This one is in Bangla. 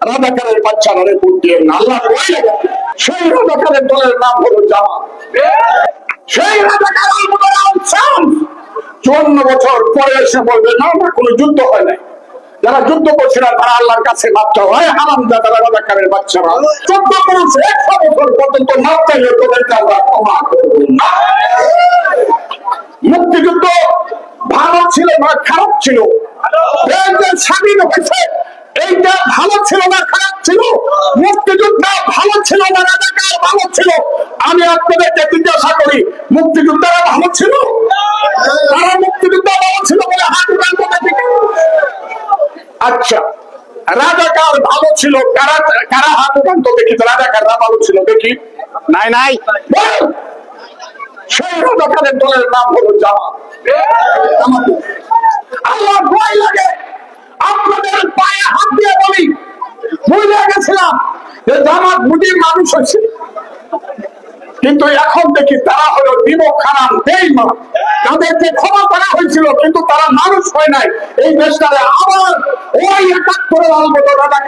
রাজাকারের বাচ্চারা রিপোর্ট দিয়ে আল্লাহ সেই রাজাকারের দলের নাম হলো জামাত। সেই রাজাকার 54 বছর পরে এসে বলবে না না কোনো যুদ্ধ হয় নাই, যারা যুদ্ধ করছিল তারা আল্লাহর কাছে মাপ চাও। হয় হারামজাদা রাজাকারের বাচ্চারা 14 বছর 100 বছর পর্যন্ত মাপ চাইলে তোদেরকে আমরা ক্ষমা করব না। মুক্তিযুদ্ধ ভালো ছিল না খারাপ ছিল? স্বাধীন হয়েছে এইটা ভালো ছিল না খারাপ ছিল? মুক্তিযুদ্ধ ভালো ছিল না রাজাকার ভালো ছিল? আমি আপনাদেরকে জিজ্ঞাসা করি, মুক্তিযোদ্ধারা ভালো ছিল? তারা মুক্তিযোদ্ধা ভালো ছিল বলে হাত উঠান কথা ঠিক? আচ্ছা, রাজাকার ভালো ছিল, কারা কারা হাত উঠান তো দেখি। রাজাকাররা ভালো ছিল দেখি। নাই নাই সেই রাজাকারের দলের নাম হলো জামাত। আল্লাহ ভয় লাগে, আপনাদের পায়ে হাত দিয়ে বলি, বুঝে গেছিলাম যে জামাত বুঝি মানুষ হয়েছে, কিন্তু এখন দেখি তারা হলো দিবক খারাপ বেঈমান। তাদেরকে ক্ষমা করা হয়েছিল কিন্তু তারা মানুষ হয় নাই। এই দেশটারে আবার ওই 71 রাজাকার